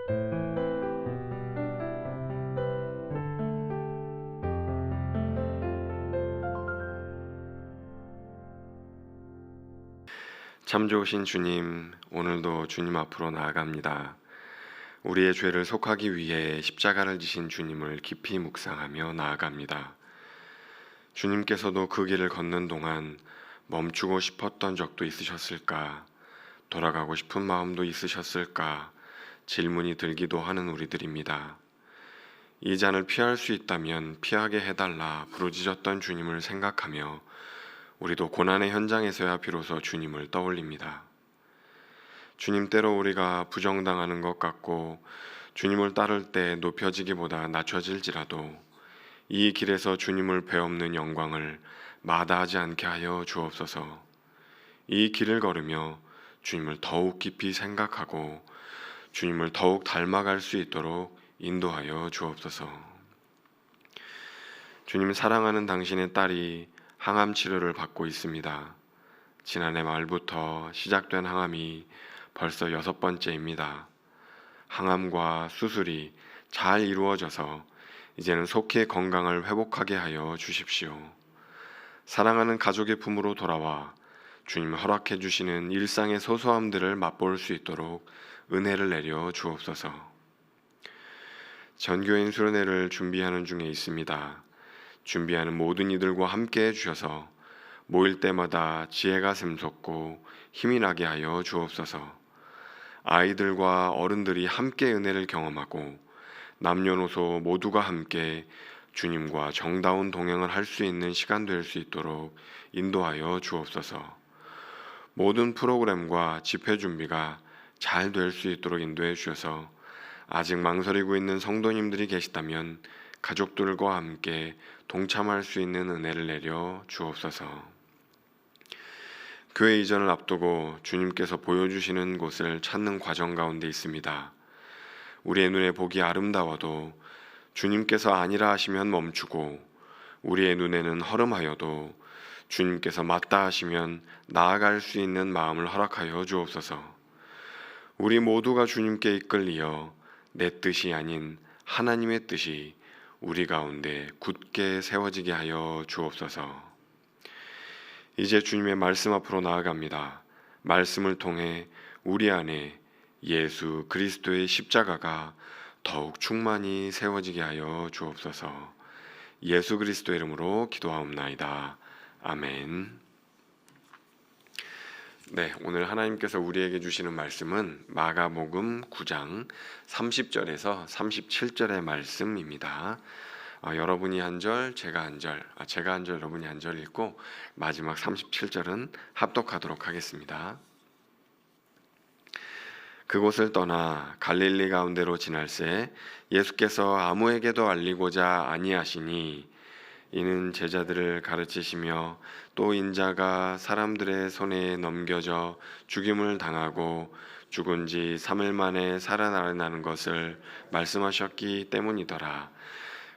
참 좋으신 주님, 오늘도 주님 앞으로 나아갑니다. 우리의 죄를 속하기 위해 십자가를 지신 주님을 깊이 묵상하며 나아갑니다. 주님께서도 그 길을 걷는 동안 멈추고 싶었던 적도 있으셨을까? 돌아가고 싶은 마음도 있으셨을까? 질문이 들기도 하는 우리들입니다. 이 잔을 피할 수 있다면 피하게 해달라 부르짖었던 주님을 생각하며 우리도 고난의 현장에서야 비로소 주님을 떠올립니다. 주님, 때로 우리가 부정당하는 것 같고 주님을 따를 때 높여지기보다 낮춰질지라도 이 길에서 주님을 배없는 영광을 마다하지 않게 하여 주옵소서. 이 길을 걸으며 주님을 더욱 깊이 생각하고 주님을 더욱 닮아갈 수 있도록 인도하여 주옵소서. 주님, 사랑하는 당신의 딸이 항암 치료를 받고 있습니다. 지난해 말부터 시작된 항암이 벌써 6번째입니다. 항암과 수술이 잘 이루어져서 이제는 속히 건강을 회복하게 하여 주십시오. 사랑하는 가족의 품으로 돌아와 주님 허락해 주시는 일상의 소소함들을 맛볼 수 있도록 은혜를 내려 주옵소서. 전교인 수련회를 준비하는 중에 있습니다. 준비하는 모든 이들과 함께 해주셔서 모일 때마다 지혜가 샘솟고 힘이 나게 하여 주옵소서. 아이들과 어른들이 함께 은혜를 경험하고 남녀노소 모두가 함께 주님과 정다운 동행을 할 수 있는 시간 될 수 있도록 인도하여 주옵소서. 모든 프로그램과 집회 준비가 잘 될 수 있도록 인도해 주셔서 아직 망설이고 있는 성도님들이 계시다면 가족들과 함께 동참할 수 있는 은혜를 내려 주옵소서. 교회 이전을 앞두고 주님께서 보여주시는 곳을 찾는 과정 가운데 있습니다. 우리의 눈에 보기 아름다워도 주님께서 아니라 하시면 멈추고 우리의 눈에는 허름하여도 주님께서 맞다 하시면 나아갈 수 있는 마음을 허락하여 주옵소서. 우리 모두가 주님께 이끌리어 내 뜻이 아닌 하나님의 뜻이 우리 가운데 굳게 세워지게 하여 주옵소서. 이제 주님의 말씀 앞으로 나아갑니다. 말씀을 통해 우리 안에 예수 그리스도의 십자가가 더욱 충만히 세워지게 하여 주옵소서. 예수 그리스도의 이름으로 기도하옵나이다. 아멘. 네, 오늘 하나님께서 우리에게 주시는 말씀은 마가복음 9장 30절에서 37절의 말씀입니다. 여러분이 한 절, 제가 한 절, 여러분이 한 절 읽고 마지막 37절은 합독하도록 하겠습니다. 그곳을 떠나 갈릴리 가운데로 지날새 예수께서 아무에게도 알리고자 아니하시니 이는 제자들을 가르치시며 또 인자가 사람들의 손에 넘겨져 죽임을 당하고 죽은 지 3일 만에 살아나는 것을 말씀하셨기 때문이더라.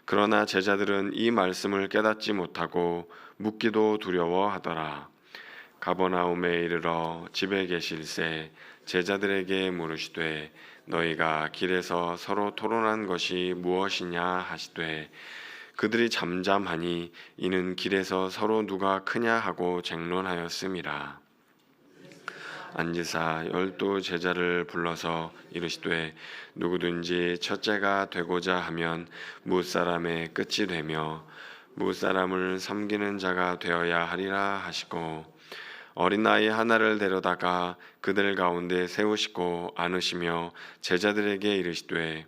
그러나 제자들은 이 말씀을 깨닫지 못하고 묻기도 두려워하더라. 가버나움에 이르러 집에 계실새 제자들에게 물으시되 너희가 길에서 서로 토론한 것이 무엇이냐 하시되 그들이 잠잠하니 이는 길에서 서로 누가 크냐 하고 쟁론하였음이라. 앉으사 12 제자를 불러서 이르시되 누구든지 첫째가 되고자 하면 무사람의 끝이 되며 무사람을 섬기는 자가 되어야 하리라 하시고 어린아이 하나를 데려다가 그들 가운데 세우시고 안으시며 제자들에게 이르시되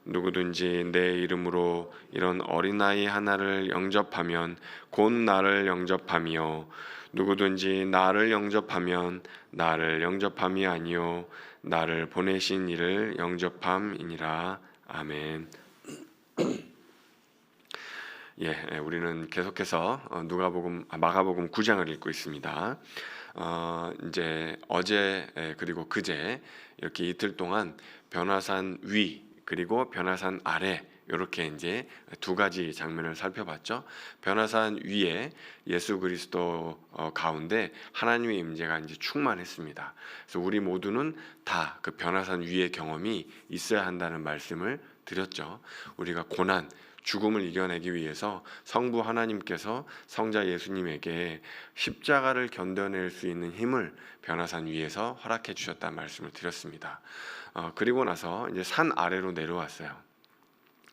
누구든지 내 이름으로 이런 어린아이 하나를 영접하면 곧 나를 영접하며 누구든지 나를 영접하면 나를 영접함이 아니요 나를 보내신 이를 영접함이니라. 아멘. 우리는 계속해서 마가복음 9장을 읽고 있습니다. 이제 어제 그리고 그제 이렇게 이틀 동안 변화산 위 그리고 변화산 아래 이렇게 이제 두 가지 장면을 살펴봤죠. 변화산 위에 예수 그리스도 가운데 하나님의 임재가 이제 충만했습니다. 그래서 우리 모두는 다 그 변화산 위의 경험이 있어야 한다는 말씀을 드렸죠. 우리가 고난, 죽음을 이겨내기 위해서 성부 하나님께서 성자 예수님에게 십자가를 견뎌낼 수 있는 힘을 변화산 위에서 허락해 주셨다는 말씀을 드렸습니다. 그리고 나서 이제 산 아래로 내려왔어요.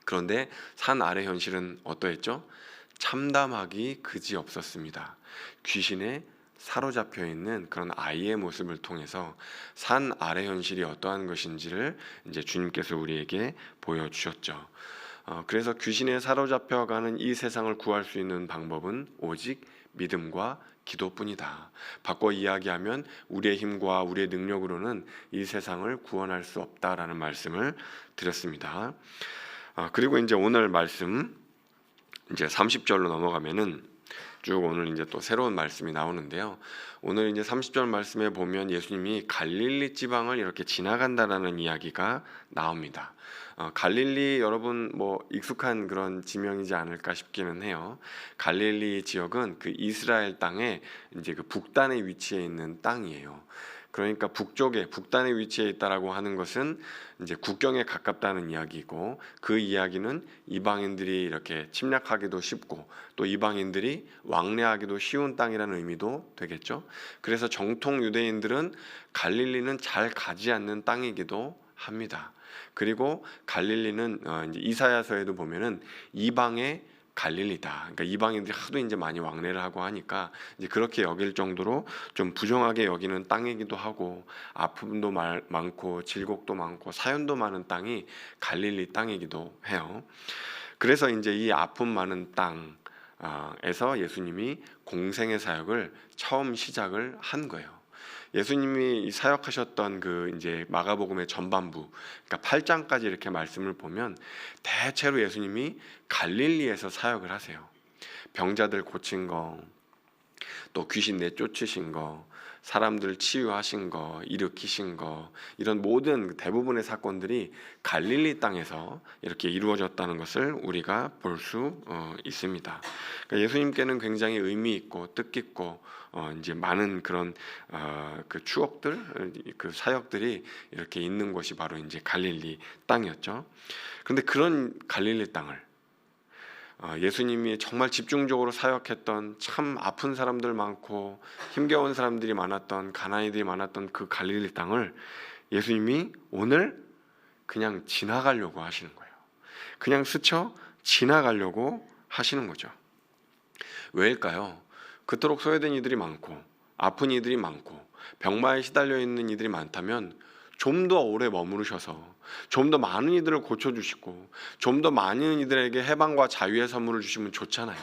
그런데 산 아래 현실은 어떠했죠? 참담하기 그지없었습니다. 귀신에 사로잡혀 있는 그런 아이의 모습을 통해서 산 아래 현실이 어떠한 것인지를 이제 주님께서 우리에게 보여주셨죠. 그래서 귀신에 사로잡혀가는 이 세상을 구할 수 있는 방법은 오직 믿음과 기도뿐이다. 바꿔 이야기하면 우리의 힘과 우리의 능력으로는 이 세상을 구원할 수 없다라는 말씀을 드렸습니다. 그리고 이제 오늘 말씀 이제 30절로 넘어가면은 쭉 오늘 이제 또 새로운 말씀이 나오는데요. 오늘 이제 30절 말씀에 보면 예수님이 갈릴리 지방을 이렇게 지나간다라는 이야기가 나옵니다. 갈릴리 여러분 뭐 익숙한 그런 지명이지 않을까 싶기는 해요. 갈릴리 지역은 그 이스라엘 땅에 이제 그 북단에 위치해 있는 땅이에요. 그러니까 북쪽에 북단에 위치해 있다라고 하는 것은 이제 국경에 가깝다는 이야기고, 그 이야기는 이방인들이 이렇게 침략하기도 쉽고 또 이방인들이 왕래하기도 쉬운 땅이라는 의미도 되겠죠. 그래서 정통 유대인들은 갈릴리는 잘 가지 않는 땅이기도 합니다. 그리고 갈릴리는 이제 이사야서에도 보면은 이방의 갈릴리다. 그러니까 이방인들이 하도 이제 많이 왕래를 하고 하니까 이제 그렇게 여길 정도로 좀 부정하게 여기는 땅이기도 하고, 아픔도 많고 질곡도 많고 사연도 많은 땅이 갈릴리 땅이기도 해요. 그래서 이제 이 아픔 많은 땅에서 예수님이 공생의 사역을 처음 시작을 한 거예요. 예수님이 사역하셨던 그 이제 마가복음의 전반부, 그러니까 8장까지 이렇게 말씀을 보면 대체로 예수님이 갈릴리에서 사역을 하세요. 병자들 고친 거, 또 귀신 내쫓으신 거, 사람들 치유하신 거, 일으키신 거, 이런 모든 대부분의 사건들이 갈릴리 땅에서 이렇게 이루어졌다는 것을 우리가 볼 수 있습니다. 그러니까 예수님께는 굉장히 의미 있고 뜻깊고 이제 많은 그런 그 추억들, 그 사역들이 이렇게 있는 곳이 바로 이제 갈릴리 땅이었죠. 그런데 그런 갈릴리 땅을 예수님이 정말 집중적으로 사역했던, 참 아픈 사람들 많고 힘겨운 사람들이 많았던, 가난이들이 많았던 그 갈릴리 땅을 예수님이 오늘 그냥 지나가려고 하시는 거예요. 그냥 스쳐 지나가려고 하시는 거죠. 왜일까요? 그토록 소외된 이들이 많고 아픈 이들이 많고 병마에 시달려 있는 이들이 많다면 좀 더 오래 머무르셔서 좀 더 많은 이들을 고쳐주시고 좀 더 많은 이들에게 해방과 자유의 선물을 주시면 좋잖아요.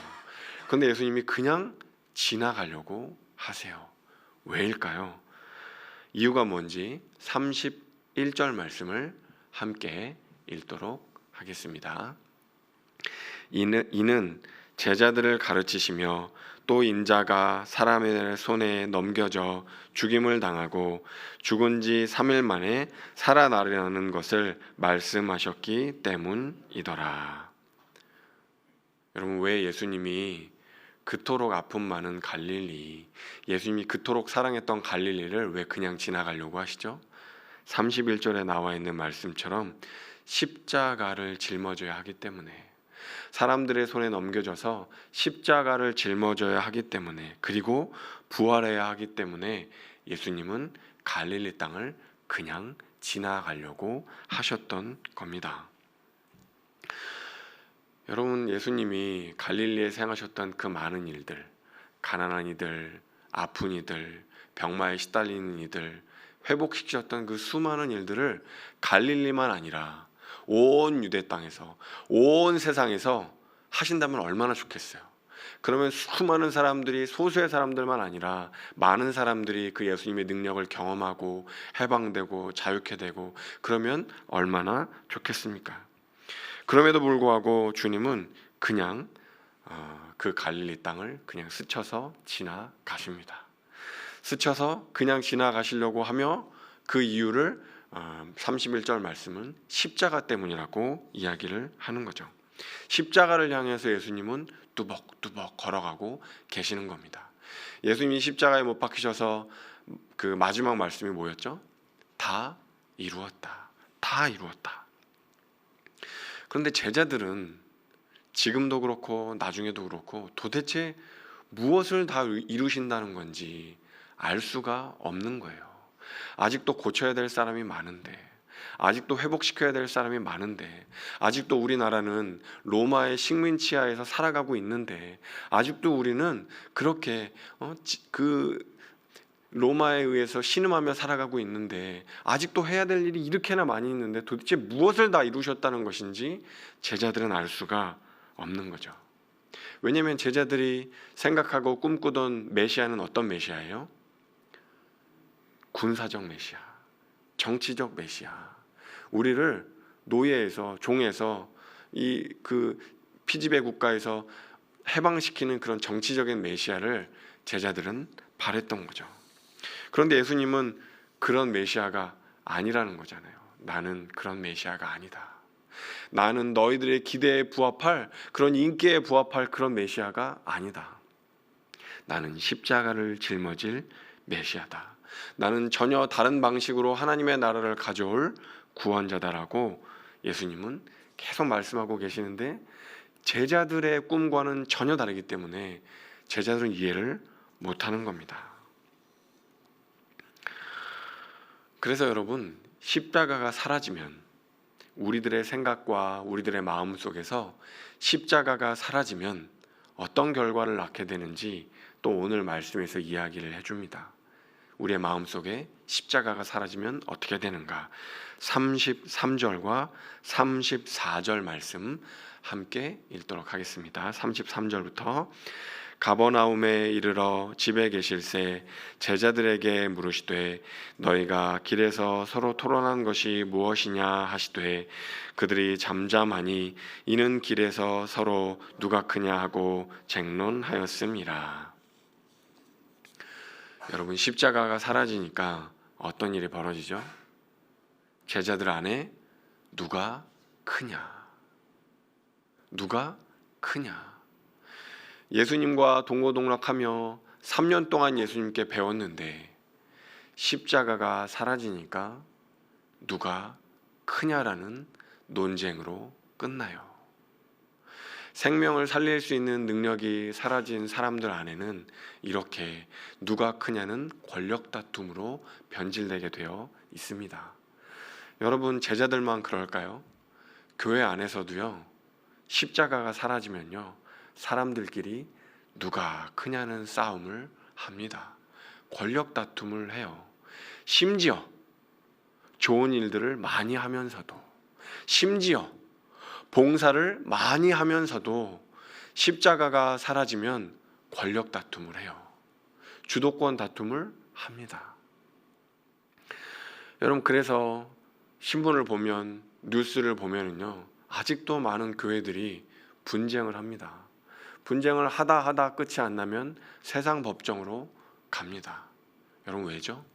그런데 예수님이 그냥 지나가려고 하세요. 왜일까요? 이유가 뭔지 31절 말씀을 함께 읽도록 하겠습니다. 이는 제자들을 가르치시며 또 인자가 사람의 손에 넘겨져 죽임을 당하고 죽은 지 3일 만에 살아나리라는 것을 말씀하셨기 때문이더라. 여러분, 왜 예수님이 그토록 아픔 많은 갈릴리, 예수님이 그토록 사랑했던 갈릴리를 왜 그냥 지나가려고 하시죠? 31절에 나와 있는 말씀처럼 십자가를 짊어져야 하기 때문에, 사람들의 손에 넘겨져서 십자가를 짊어져야 하기 때문에, 그리고 부활해야 하기 때문에 예수님은 갈릴리 땅을 그냥 지나가려고 하셨던 겁니다. 여러분, 예수님이 갈릴리에 행하셨던 그 많은 일들, 가난한 이들, 아픈 이들, 병마에 시달리는 이들, 회복시키셨던 그 수많은 일들을 갈릴리만 아니라 온 유대 땅에서, 온 세상에서 하신다면 얼마나 좋겠어요. 그러면 수많은 사람들이, 소수의 사람들만 아니라 많은 사람들이 그 예수님의 능력을 경험하고 해방되고 자유케 되고, 그러면 얼마나 좋겠습니까? 그럼에도 불구하고 주님은 그냥 그 갈릴리 땅을 그냥 스쳐서 지나가십니다. 스쳐서 그냥 지나가시려고 하며 그 이유를 31절 말씀은 십자가 때문이라고 이야기를 하는 거죠. 십자가를 향해서 예수님은 뚜벅뚜벅 걸어가고 계시는 겁니다. 예수님이 십자가에 못 박히셔서 그 마지막 말씀이 뭐였죠? 다 이루었다. 다 이루었다. 그런데 제자들은 지금도 그렇고 나중에도 그렇고 도대체 무엇을 다 이루신다는 건지 알 수가 없는 거예요. 아직도 고쳐야 될 사람이 많은데, 아직도 회복시켜야 될 사람이 많은데, 아직도 우리나라는 로마의 식민 치하에서 살아가고 있는데, 아직도 우리는 그렇게 그 로마에 의해서 신음하며 살아가고 있는데, 아직도 해야 될 일이 이렇게나 많이 있는데 도대체 무엇을 다 이루셨다는 것인지 제자들은 알 수가 없는 거죠. 왜냐하면 제자들이 생각하고 꿈꾸던 메시아는 어떤 메시아예요? 군사적 메시아, 정치적 메시아. 우리를 노예에서, 종에서 이 그 피지배 국가에서 해방시키는 그런 정치적인 메시아를 제자들은 바랬던 거죠. 그런데 예수님은 그런 메시아가 아니라는 거잖아요. 나는 그런 메시아가 아니다. 나는 너희들의 기대에 부합할, 그런 인기에 부합할 그런 메시아가 아니다. 나는 십자가를 짊어질 메시아다. 나는 전혀 다른 방식으로 하나님의 나라를 가져올 구원자다라고 예수님은 계속 말씀하고 계시는데, 제자들의 꿈과는 전혀 다르기 때문에 제자들은 이해를 못하는 겁니다. 그래서 여러분, 십자가가 사라지면, 우리들의 생각과 우리들의 마음 속에서 십자가가 사라지면 어떤 결과를 낳게 되는지 또 오늘 말씀에서 이야기를 해줍니다. 우리의 마음속에 십자가가 사라지면 어떻게 되는가? 33절과 34절 말씀 함께 읽도록 하겠습니다. 33절부터 가버나움에 이르러 집에 계실새 제자들에게 물으시되 너희가 길에서 서로 토론한 것이 무엇이냐 하시되 그들이 잠잠하니 이는 길에서 서로 누가 크냐 하고 쟁론하였음이라. 여러분, 십자가가 사라지니까 어떤 일이 벌어지죠? 제자들 안에 누가 크냐? 누가 크냐? 예수님과 동고동락하며 3년 동안 예수님께 배웠는데 십자가가 사라지니까 누가 크냐라는 논쟁으로 끝나요. 생명을 살릴 수 있는 능력이 사라진 사람들 안에는 이렇게 누가 크냐는 권력 다툼으로 변질되게 되어 있습니다. 여러분, 제자들만 그럴까요? 교회 안에서도요, 십자가가 사라지면요, 사람들끼리 누가 크냐는 싸움을 합니다. 권력 다툼을 해요. 심지어 좋은 일들을 많이 하면서도, 심지어 봉사를 많이 하면서도 십자가가 사라지면 권력 다툼을 해요. 주도권 다툼을 합니다. 여러분, 그래서 신문을 보면, 뉴스를 보면은요, 아직도 많은 교회들이 분쟁을 합니다. 분쟁을 하다 끝이 안 나면 세상 법정으로 갑니다. 여러분, 왜죠?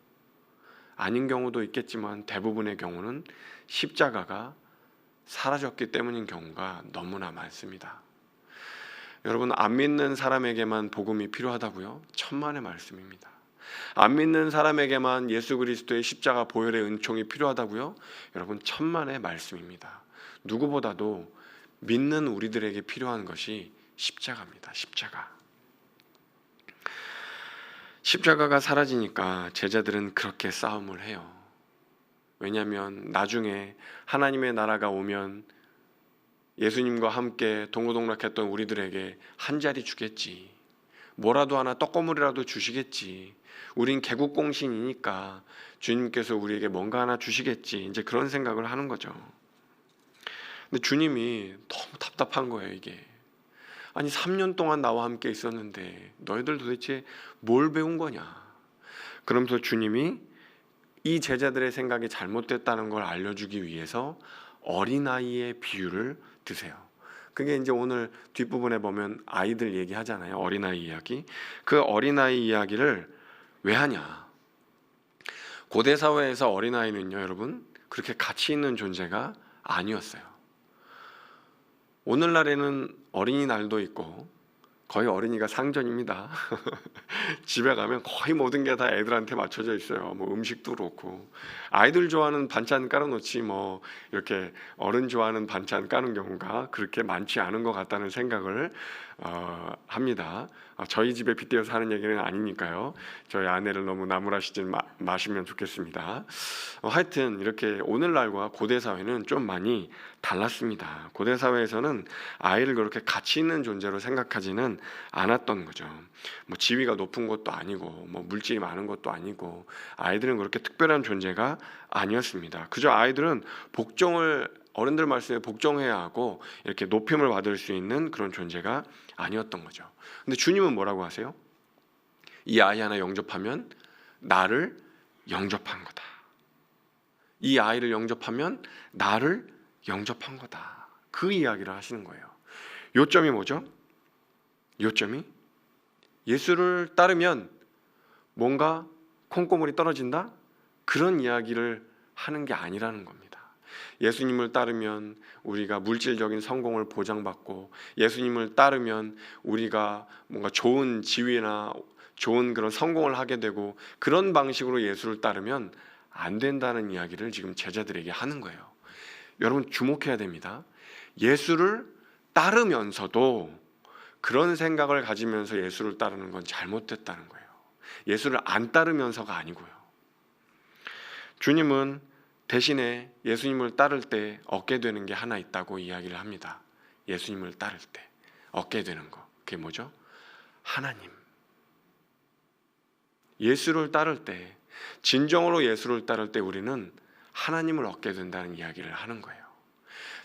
아닌 경우도 있겠지만 대부분의 경우는 십자가가 사라졌기 때문인 경우가 너무나 많습니다. 여러분, 안 믿는 사람에게만 복음이 필요하다고요? 천만의 말씀입니다. 안 믿는 사람에게만 예수 그리스도의 십자가 보혈의 은총이 필요하다고요? 여러분, 천만의 말씀입니다. 누구보다도 믿는 우리들에게 필요한 것이 십자가입니다. 십자가. 십자가가 사라지니까 제자들은 그렇게 싸움을 해요. 왜냐하면 나중에 하나님의 나라가 오면 예수님과 함께 동고동락했던 우리들에게 한 자리 주겠지, 뭐라도 하나 떡고물이라도 주시겠지, 우린 개국공신이니까 주님께서 우리에게 뭔가 하나 주시겠지, 이제 그런 생각을 하는 거죠. 근데 주님이 너무 답답한 거예요. 이게 아니 3년 동안 나와 함께 있었는데 너희들 도대체 뭘 배운 거냐. 그러면서 주님이 이 제자들의 생각이 잘못됐다는 걸 알려주기 위해서 어린아이의 비유를 드세요. 그게 이제 오늘 뒷부분에 보면 아이들 얘기하잖아요. 어린아이 이야기. 그 어린아이 이야기를 왜 하냐? 고대 사회에서 어린아이는요, 여러분, 그렇게 가치 있는 존재가 아니었어요. 오늘날에는 어린이날도 있고 거의 어린이가 상전입니다. 집에 가면 거의 모든 게 다 애들한테 맞춰져 있어요. 뭐 음식도 그렇고, 아이들 좋아하는 반찬 깔아놓지 뭐 이렇게 어른 좋아하는 반찬 까는 경우가 그렇게 많지 않은 것 같다는 생각을 합니다. 저희 집에 빗대어서 하는 얘기는 아니니까요. 저희 아내를 너무 나무라시지 마시면 좋겠습니다. 하여튼 이렇게 오늘날과 고대 사회는 좀 많이 달랐습니다. 고대 사회에서는 아이를 그렇게 가치 있는 존재로 생각하지는 않았던 거죠. 뭐 지위가 높은 것도 아니고 뭐 물질이 많은 것도 아니고, 아이들은 그렇게 특별한 존재가 아니었습니다. 그저 아이들은 어른들 말씀에 복종해야 하고 이렇게 높임을 받을 수 있는 그런 존재가 아니었던 거죠. 근데 주님은 뭐라고 하세요? 이 아이 하나 영접하면 나를 영접한 거다. 이 아이를 영접하면 나를 영접한 거다. 그 이야기를 하시는 거예요. 요점이 뭐죠? 요점이 예수를 따르면 뭔가 콩고물이 떨어진다? 그런 이야기를 하는 게 아니라는 겁니다. 예수님을 따르면 우리가 물질적인 성공을 보장받고, 예수님을 따르면 우리가 뭔가 좋은 지위나 좋은 그런 성공을 하게 되고, 그런 방식으로 예수를 따르면 안 된다는 이야기를 지금 제자들에게 하는 거예요. 여러분 주목해야 됩니다. 예수를 따르면서도 그런 생각을 가지면서 예수를 따르는 건 잘못됐다는 거예요. 예수를 안 따르면서가 아니고요. 주님은 대신에 예수님을 따를 때 얻게 되는 게 하나 있다고 이야기를 합니다. 예수님을 따를 때 얻게 되는 거, 그게 뭐죠? 하나님. 예수를 따를 때, 진정으로 예수를 따를 때 우리는 하나님을 얻게 된다는 이야기를 하는 거예요.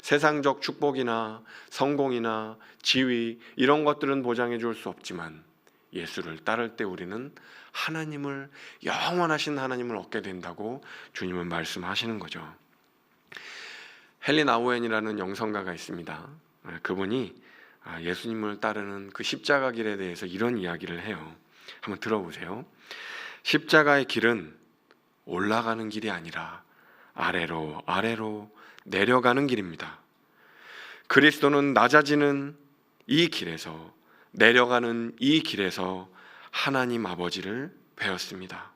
세상적 축복이나 성공이나 지위, 이런 것들은 보장해 줄 수 없지만 예수를 따를 때 우리는 하나님을, 영원하신 하나님을 얻게 된다고 주님은 말씀하시는 거죠. 헨리 나우엔이라는 영성가가 있습니다. 그분이 예수님을 따르는 그 십자가 길에 대해서 이런 이야기를 해요. 한번 들어보세요. 십자가의 길은 올라가는 길이 아니라 아래로 아래로 내려가는 길입니다. 그리스도는 낮아지는 이 길에서, 내려가는 이 길에서 하나님 아버지를 배웠습니다.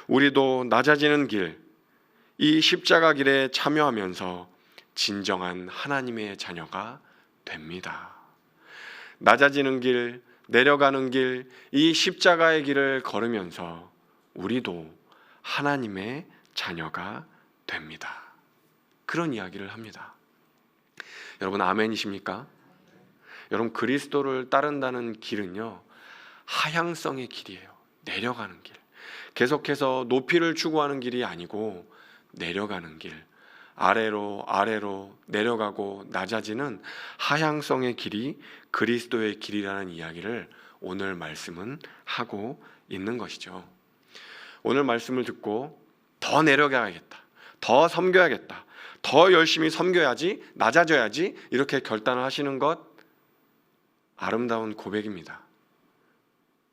우리도 낮아지는 길, 이 십자가 길에 참여하면서 진정한 하나님의 자녀가 됩니다. 낮아지는 길, 내려가는 길, 이 십자가의 길을 걸으면서 우리도 하나님의 자녀가 됩니다. 그런 이야기를 합니다. 여러분 아멘이십니까? 여러분 그리스도를 따른다는 길은요, 하향성의 길이에요. 내려가는 길. 계속해서 높이를 추구하는 길이 아니고 내려가는 길. 아래로 아래로 내려가고 낮아지는 하향성의 길이 그리스도의 길이라는 이야기를 오늘 말씀은 하고 있는 것이죠. 오늘 말씀을 듣고 더 내려가야겠다, 더 섬겨야겠다, 더 열심히 섬겨야지, 낮아져야지, 이렇게 결단을 하시는 것 아름다운 고백입니다.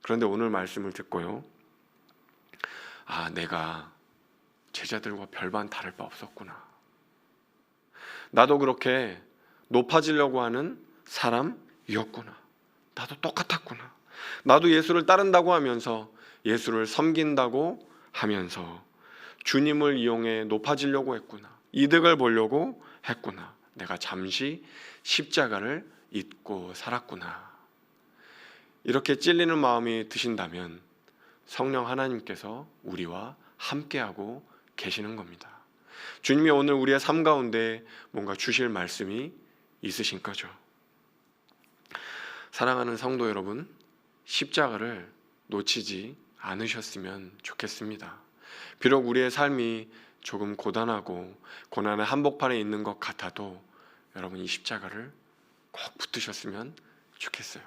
그런데 오늘 말씀을 듣고요, 내가 제자들과 별반 다를 바 없었구나. 나도 그렇게 높아지려고 하는 사람이었구나. 나도 똑같았구나. 나도 예수를 따른다고 하면서, 예수를 섬긴다고 하면서 주님을 이용해 높아지려고 했구나. 이득을 보려고 했구나. 내가 잠시 십자가를 잊고 살았구나. 이렇게 찔리는 마음이 드신다면 성령 하나님께서 우리와 함께하고 계시는 겁니다. 주님이 오늘 우리의 삶 가운데 뭔가 주실 말씀이 있으신 거죠. 사랑하는 성도 여러분, 십자가를 놓치지 않으셨으면 좋겠습니다. 비록 우리의 삶이 조금 고단하고 고난의 한복판에 있는 것 같아도 여러분 이 십자가를 꼭 붙드셨으면 좋겠어요.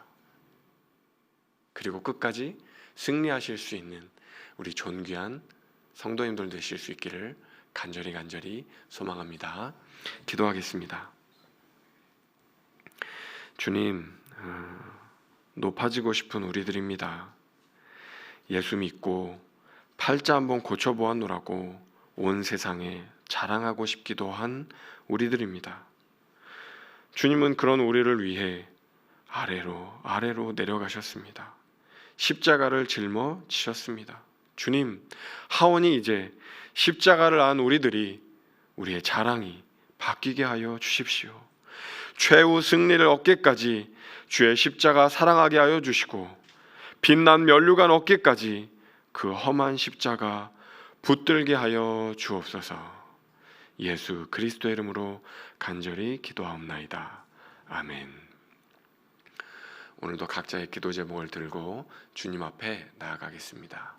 그리고 끝까지 승리하실 수 있는 우리 존귀한 성도님들 되실 수 있기를 간절히 소망합니다. 기도하겠습니다. 주님, 높아지고 싶은 우리들입니다. 예수 믿고 팔자 한번 고쳐보았노라고 온 세상에 자랑하고 싶기도 한 우리들입니다. 주님은 그런 우리를 위해 아래로 내려가셨습니다. 십자가를 짊어지셨습니다. 주님, 하오니 이제 십자가를 안 우리들이 우리의 자랑이 바뀌게 하여 주십시오. 최후 승리를 얻기까지 주의 십자가 사랑하게 하여 주시고 빛난 면류관 얻기까지 그 험한 십자가 붙들게 하여 주옵소서. 예수 그리스도의 이름으로 간절히 기도하옵나이다. 아멘. 오늘도 각자의 기도 제목을 들고 주님 앞에 나아가겠습니다.